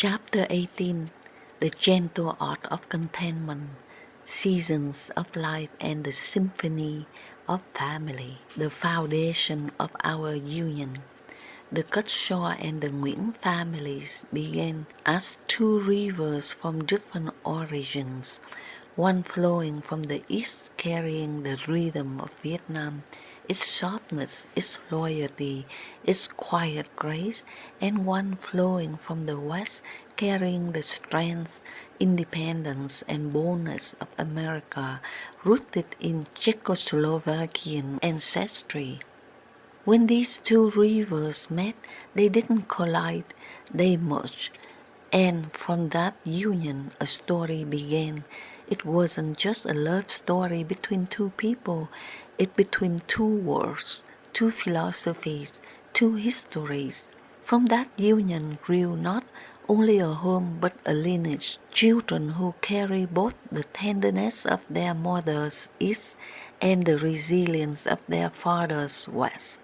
Chapter 18. The Gentle Art of Contentment, Seasons of Life and the Symphony of Family, the foundation of our union. The Cutshaw and the Nguyễn families began as two rivers from different origins, one flowing from the east carrying the rhythm of Vietnam, its softness, its loyalty, its quiet grace, and one flowing from the west carrying the strength, independence, and boldness of America, rooted in Czechoslovakian ancestry. When these two rivers met, they didn't collide, they merged. And from that union, a story began. It wasn't just a love story between two people, it between two worlds, two philosophies, two histories. From that union grew not only a home but a lineage, children who carry both the tenderness of their mother's east and the resilience of their father's west.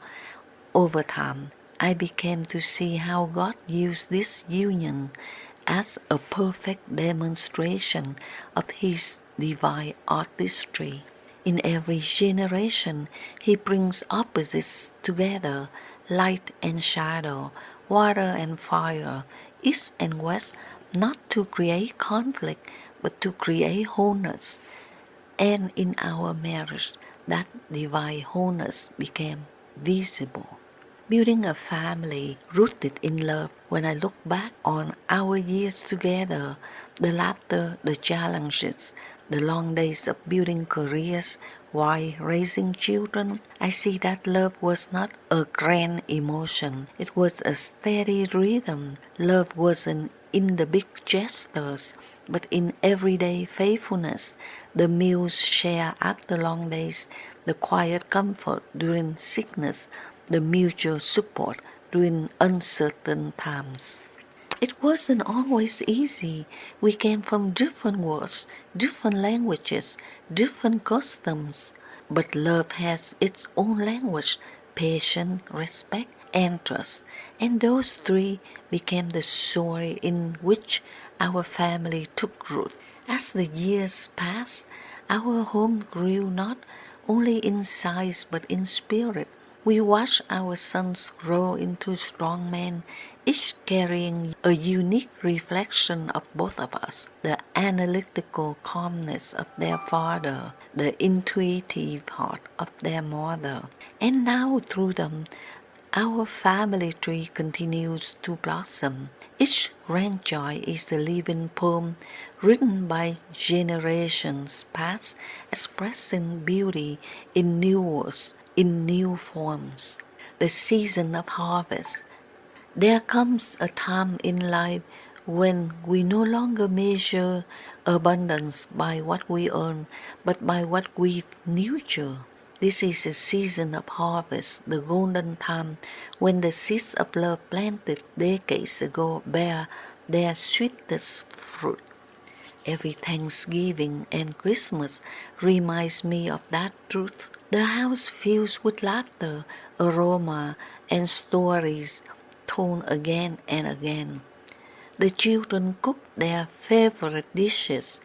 Over time, I began to see how God used this union as a perfect demonstration of His divine artistry. In every generation, He brings opposites together, light and shadow, water and fire, east and west, not to create conflict, but to create wholeness. And in our marriage, that divine wholeness became visible. Building a family rooted in love. When I look back on our years together, the laughter, the challenges, the long days of building careers while raising children, I see that love was not a grand emotion. It was a steady rhythm. Love wasn't in the big gestures, but in everyday faithfulness, the meals shared after long days, the quiet comfort during sickness, the mutual support during uncertain times. It wasn't always easy. We came from different worlds, different languages, different customs. But love has its own language, patience, respect, and trust. And those three became the soil in which our family took root. As the years passed, our home grew not only in size but in spirit. We watched our sons grow into strong men, each carrying a unique reflection of both of us, the analytical calmness of their father, the intuitive heart of their mother. And now through them, our family tree continues to blossom. Each grandchild is a living poem written by generations past, expressing beauty in new words, in new forms. The season of harvest. There comes a time in life when we no longer measure abundance by what we earn, but by what we nurture. This is a season of harvest, the golden time when the seeds of love planted decades ago bear their sweetest fruit. Every Thanksgiving and Christmas reminds me of that truth. The house fills with laughter, aroma, and stories told again and again. The children cook their favorite dishes,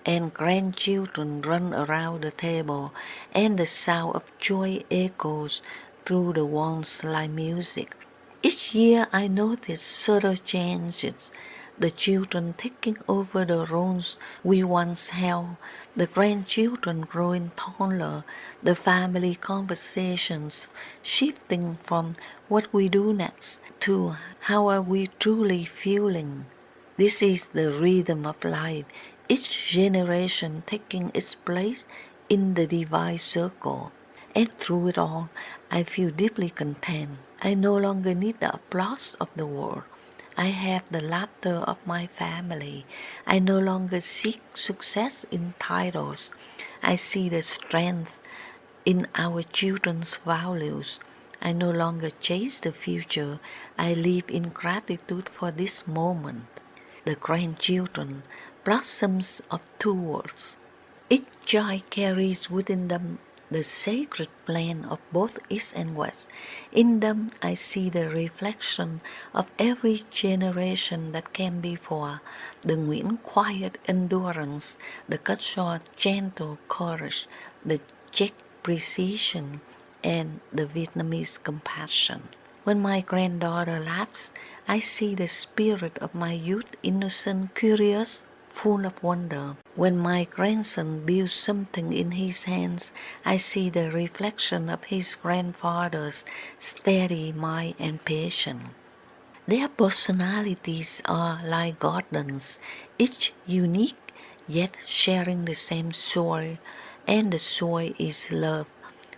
and grandchildren run around the table, and the sound of joy echoes through the walls like music. Each year I notice subtle changes, the children taking over the roles we once held, the grandchildren growing taller, the family conversations shifting from what we do next to how are we truly feeling. This is the rhythm of life, each generation taking its place in the divine circle. And through it all, I feel deeply content. I no longer need the applause of the world. I have the laughter of my family. I no longer seek success in titles. I see the strength in our children's values. I no longer chase the future. I live in gratitude for this moment. The grandchildren, blossoms of two worlds. Each child carries within them the sacred blend of both East and West. In them I see the reflection of every generation that came before, the Nguyễn quiet endurance, the Cutshot gentle courage, the Czech precision, and the Vietnamese compassion. When my granddaughter laughs, I see the spirit of my youth, innocent, curious, full of wonder. When my grandson builds something in his hands, I see the reflection of his grandfather's steady mind and patience. Their personalities are like gardens, each unique yet sharing the same soil, and the soil is love.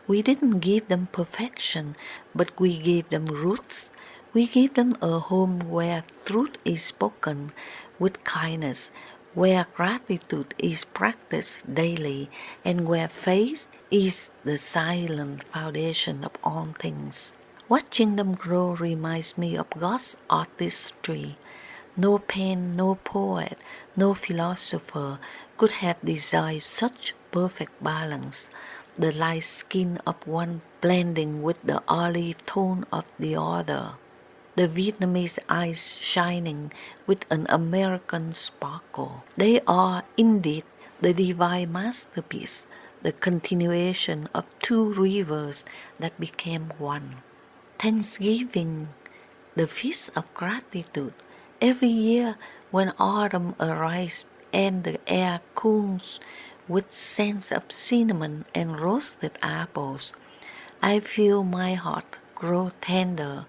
We didn't give them perfection, but we gave them roots. We gave them a home where truth is spoken with kindness, where gratitude is practiced daily, and where faith is the silent foundation of all things. Watching them grow reminds me of God's artistry. No pen, no poet, no philosopher could have designed such perfect balance, the light skin of one blending with the olive tone of the other, the Vietnamese eyes shining with an American sparkle. They are indeed the divine masterpiece, the continuation of two rivers that became one. Thanksgiving, the feast of gratitude. Every year when autumn arrives and the air cools with scents of cinnamon and roasted apples, I feel my heart grow tender.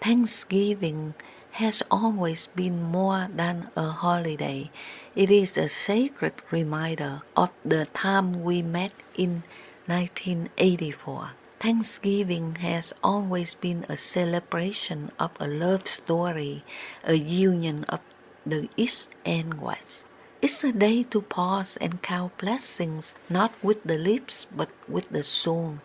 Thanksgiving has always been more than a holiday. It is a sacred reminder of the time we met in 1984. Thanksgiving has always been a celebration of a love story, a union of the East and West. It's a day to pause and count blessings, not with the lips but with the soul.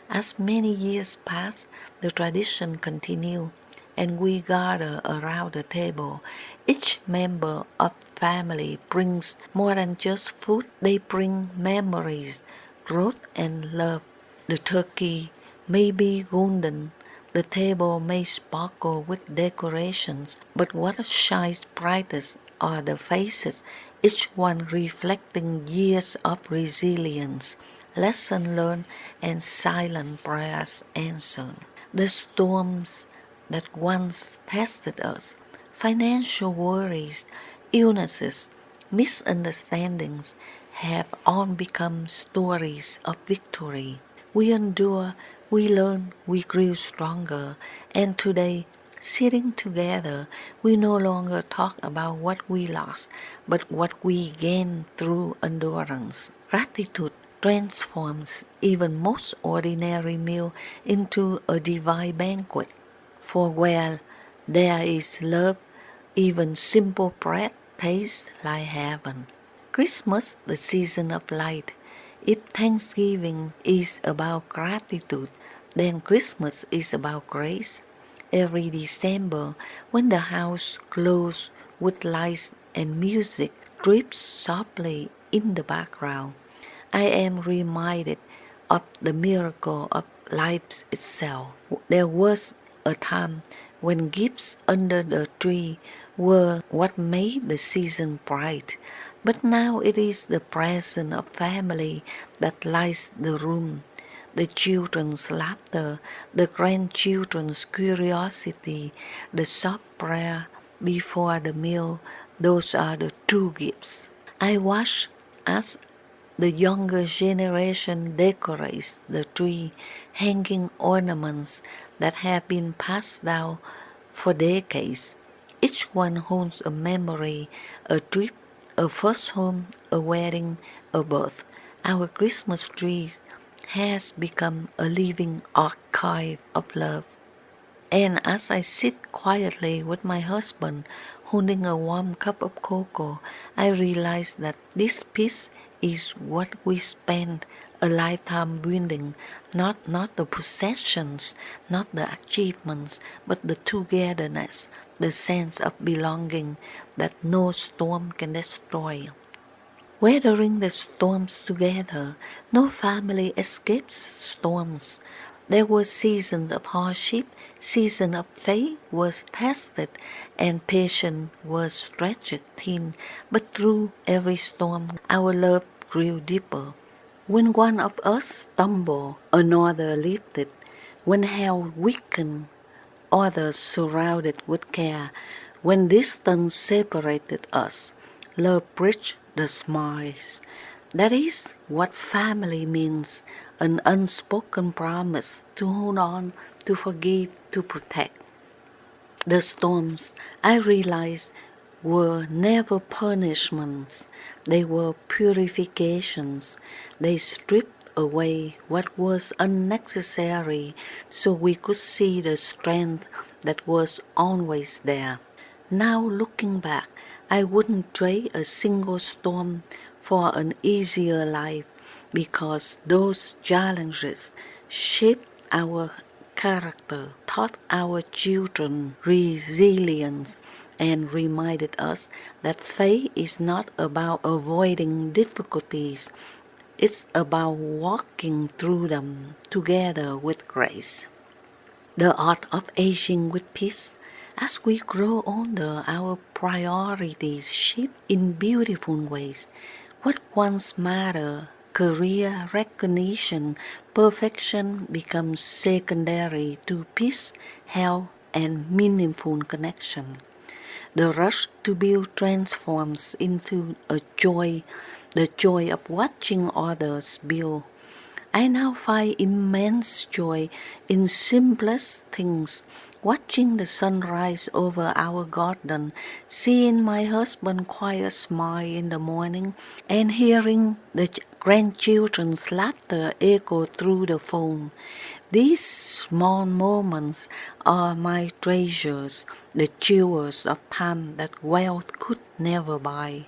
As many years pass, the tradition continues, and we gather around the table. Each member of the family brings more than just food, they bring memories, growth, and love. The turkey may be golden, the table may sparkle with decorations, but what shines brightest are the faces, each one reflecting years of resilience, lesson learned, and silent prayers answered. The storms that once tested us, financial worries, illnesses, misunderstandings, have all become stories of victory. We endure, we learn, we grew stronger, and today, sitting together, we no longer talk about what we lost, but what we gained through endurance. Gratitude transforms even most ordinary meal into a divine banquet. For where there is love, even simple bread tastes like heaven. Christmas, the season of light. If Thanksgiving is about gratitude, then Christmas is about grace. Every December, when the house glows with lights and music drips softly in the background, I am reminded of the miracle of life itself. There was a time when gifts under the tree were what made the season bright, but now it is the presence of family that lights the room. The children's laughter, the grandchildren's curiosity, the soft prayer before the meal, those are the true gifts. I watch as the younger generation decorates the tree, hanging ornaments that have been passed down for decades. Each one holds a memory, a trip, a first home, a wedding, a birth. Our Christmas tree has become a living archive of love. And as I sit quietly with my husband, holding a warm cup of cocoa, I realize that this piece is what we spend a lifetime building, not the possessions, not the achievements, but the togetherness, the sense of belonging that no storm can destroy. weathering the storms together. No family escapes storms. There were seasons of hardship, seasons of faith was tested, and patience was stretched thin. But through every storm, our love grew deeper. When one of us stumbled, another lifted. When health weakened, others surrounded with care. When distance separated us, love bridged the smiles. That is what family means, an unspoken promise to hold on, to forgive, to protect. The storms, I realized, were never punishments. They were purifications. They stripped away what was unnecessary so we could see the strength that was always there. Now looking back, I wouldn't trade a single storm for an easier life because those challenges shaped our character, taught our children resilience, and reminded us that faith is not about avoiding difficulties, it's about walking through them together with grace. The art of aging with peace. As we grow older, our priorities shift in beautiful ways. What once mattered, career recognition, perfection becomes secondary to peace, health, and meaningful connection. The rush to build transforms into a joy, the joy of watching others build. I now find immense joy in simplest things, watching the sunrise over our garden, seeing my husband's quiet smile in the morning, and hearing the grandchildren's laughter echo through the phone. These small moments are my treasures, the jewels of time that wealth could never buy.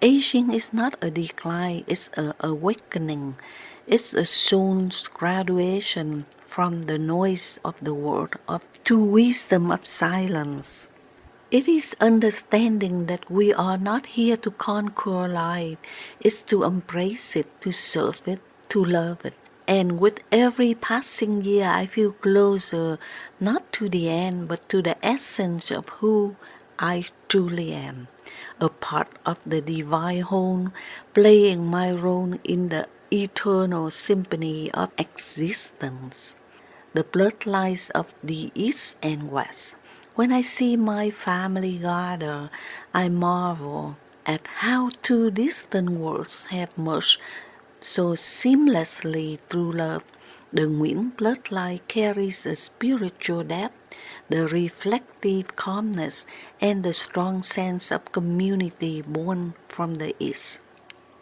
Aging is not a decline, it's an awakening. It's a soul's graduation from the noise of the world to wisdom of silence. It is understanding that we are not here to conquer life, it's to embrace it, to serve it, to love it. And with every passing year, I feel closer, not to the end, but to the essence of who I truly am. A part of the divine whole, playing my role in the eternal symphony of existence. The bloodlines of the East and West. When I see my family gather, I marvel at how two distant worlds have merged so seamlessly through love. The Nguyễn bloodline carries a spiritual depth, the reflective calmness, and the strong sense of community born from the East.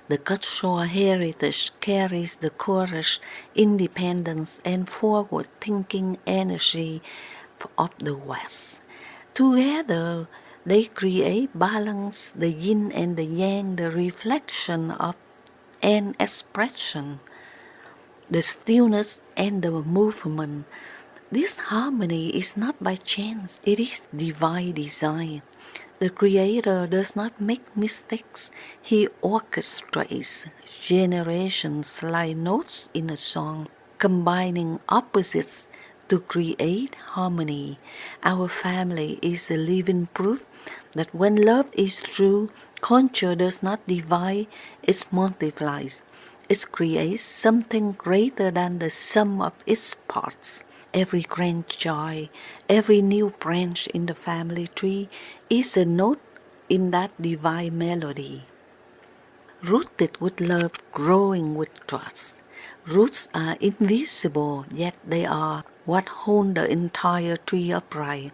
The cultural heritage carries the courage, independence, and forward-thinking energy of the West. Together, they create balance, the yin and the yang, the reflection of an expression, the stillness and the movement. This harmony is not by chance, it is divine design. The Creator does not make mistakes, He orchestrates generations like notes in a song, combining opposites to create harmony. Our family is a living proof that when love is true, culture does not divide, it multiplies. It creates something greater than the sum of its parts. Every grandchild, every new branch in the family tree is a note in that divine melody. Rooted with love, growing with trust. Roots are invisible, yet they are what hold the entire tree upright.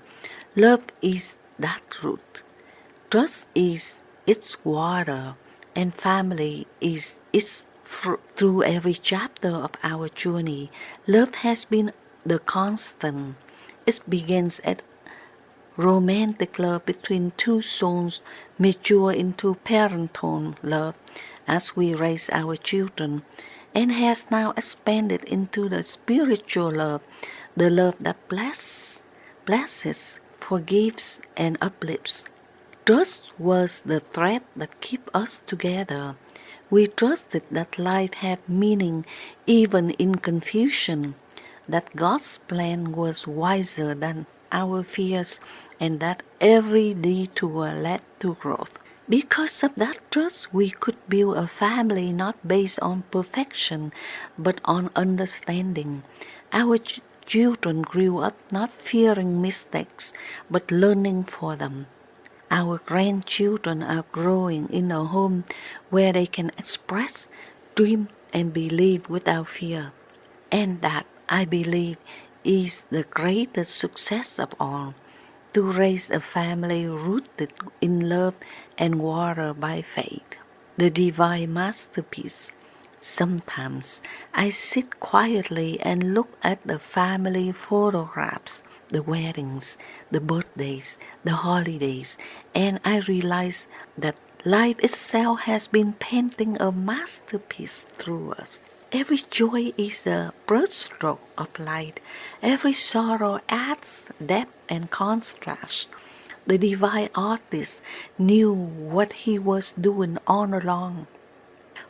Love is that root. Trust is its water, and family is its fruit. Through every chapter of our journey, love has been the constant. It begins at romantic love between two souls, mature into parental love as we raise our children, and has now expanded into the spiritual love, the love that blesses, forgives, and uplifts. Trust was the thread that kept us together. We trusted that life had meaning even in confusion, that God's plan was wiser than our fears, and that every detour led to growth. Because of that trust, we could build a family not based on perfection, but on understanding. Our children grew up not fearing mistakes, but learning for them. Our grandchildren are growing in a home where they can express, dream, and believe without fear. And that, I believe, is the greatest success of all, to raise a family rooted in love and watered by faith. The divine masterpiece. Sometimes I sit quietly and look at the family photographs, the weddings, the birthdays, the holidays, and I realize that life itself has been painting a masterpiece through us. Every joy is a brushstroke of light. Every sorrow adds depth and contrast. The divine artist knew what he was doing all along.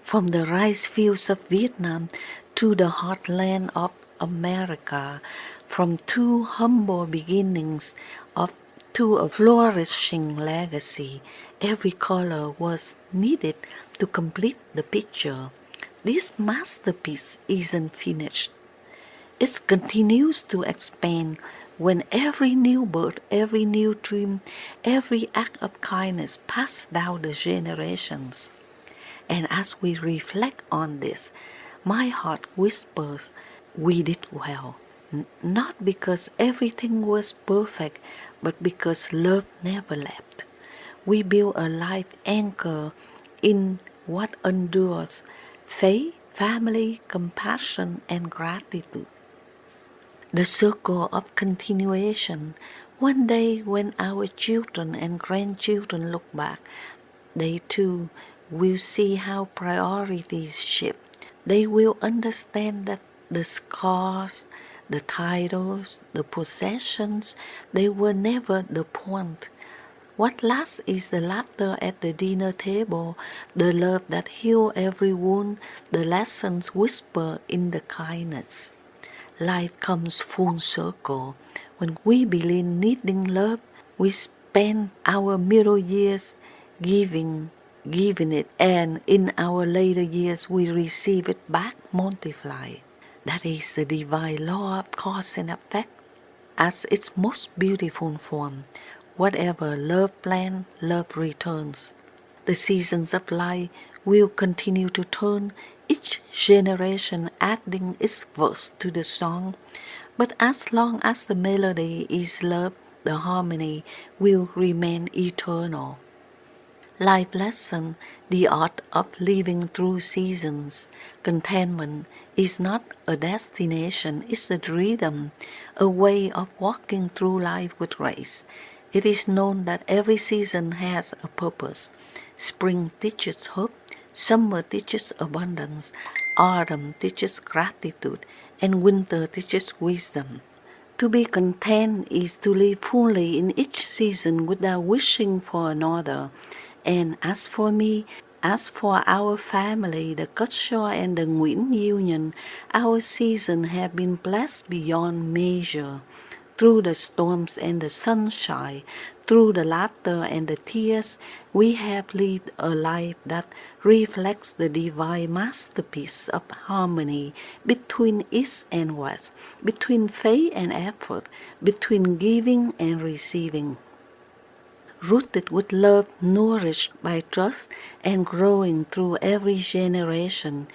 From the rice fields of Vietnam to the heartland of America, from two humble beginnings of, to a flourishing legacy, every color was needed to complete the picture. This masterpiece isn't finished. It continues to expand when every new birth, every new dream, every act of kindness passes down the generations. And as we reflect on this, my heart whispers, we did well. Not because everything was perfect, but because love never left. We built a life anchor in what endures: faith, family, compassion, and gratitude. The circle of continuation. One day, when our children and grandchildren look back, they too will see how priorities shift. They will understand that the scars, the titles, the possessions, they were never the point. What lasts is the laughter at the dinner table, the love that heals every wound, the lessons whispered in the kindness. Life comes full circle. When we begin needing love, we spend our middle years giving, giving it, and in our later years we receive it back multiplied. That is the divine law of cause and effect as its most beautiful form. Whatever love plans, love returns. The seasons of life will continue to turn, each generation adding its verse to the song. But as long as the melody is love, the harmony will remain eternal. Life lesson, the art of living through seasons. Contentment is not a destination, it's a rhythm, a way of walking through life with grace. It is known that every season has a purpose. Spring teaches hope, summer teaches abundance, autumn teaches gratitude, and winter teaches wisdom. To be content is to live fully in each season without wishing for another. And as for me, as for our family, the Cutshore and the Nguyễn Union, our season have been blessed beyond measure. Through the storms and the sunshine, through the laughter and the tears, we have lived a life that reflects the divine masterpiece of harmony between East and West, between faith and effort, between giving and receiving. Rooted with love, nourished by trust, and growing through every generation.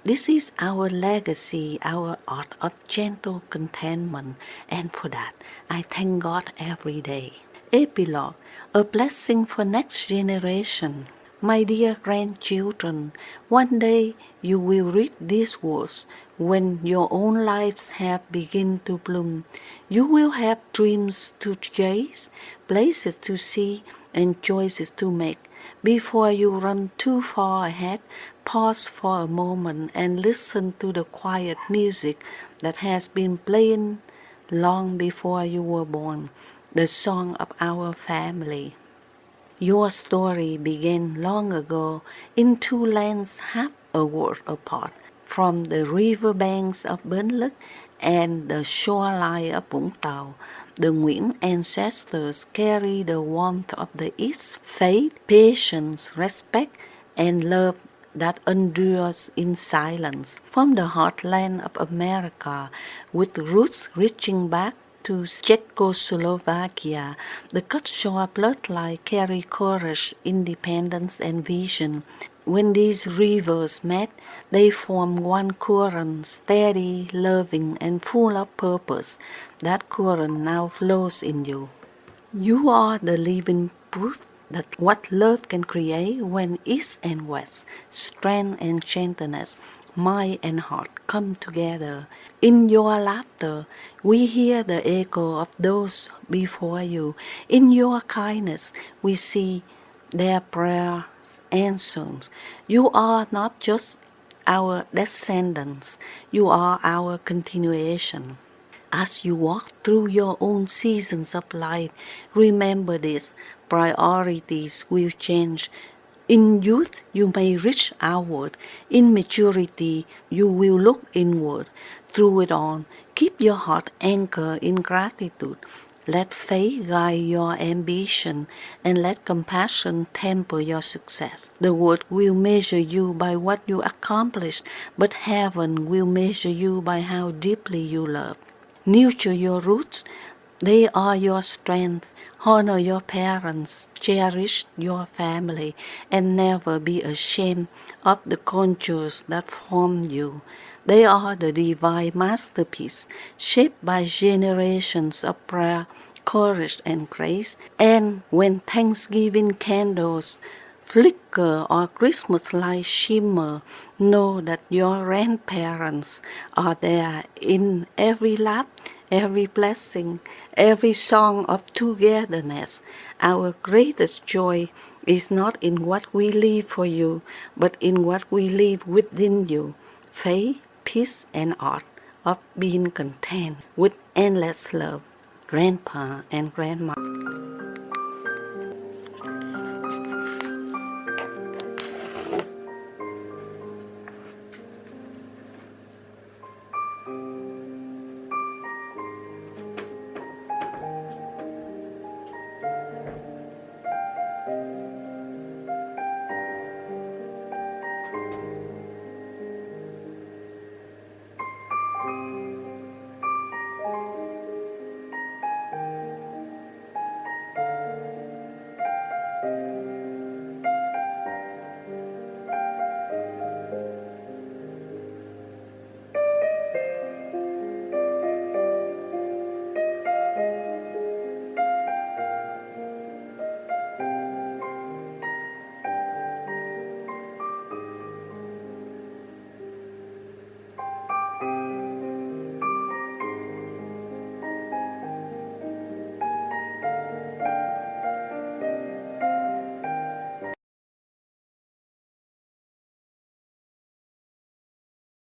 This is our legacy, our art of gentle contentment, and for that I thank God every day. Epilogue, a blessing for next generation. My dear grandchildren, one day you will read these words when your own lives have begun to bloom. You will have dreams to chase, places to see, and choices to make. Before you run too far ahead, pause for a moment and listen to the quiet music that has been playing long before you were born, the song of our family. Your story began long ago in two lands half a world apart, from the riverbanks of Bến Lức and the shoreline of Vũng Tàu. The Nguyễn ancestors carry the warmth of the East, faith, patience, respect, and love that endures in silence. From the heartland of America, with roots reaching back to Czechoslovakia, the cut-shore bloodline carry courage, independence, and vision. When these rivers met, they form one current, steady, loving, and full of purpose. That current now flows in you. You are the living proof that what love can create when East and West, strength and gentleness, mind and heart come together. In your laughter, we hear the echo of those before you. In your kindness, we see their prayers answered. You are not just our descendants, you are our continuation. As you walk through your own seasons of life, remember this: priorities will change. In youth, you may reach outward. In maturity, you will look inward. Through it all, keep your heart anchored in gratitude. Let faith guide your ambition, and let compassion temper your success. The world will measure you by what you accomplish, but heaven will measure you by how deeply you love. Nurture your roots, they are your strength. Honor your parents, cherish your family, and never be ashamed of the contours that formed you. They are the divine masterpiece, shaped by generations of prayer, courage, and grace. And when Thanksgiving candles flicker or Christmas lights shimmer, know that your grandparents are there in every laugh, every blessing, every song of togetherness. Our greatest joy is not in what we leave for you, but in what we leave within you. Faith, peace, and art of being content with endless love. Grandpa and Grandma.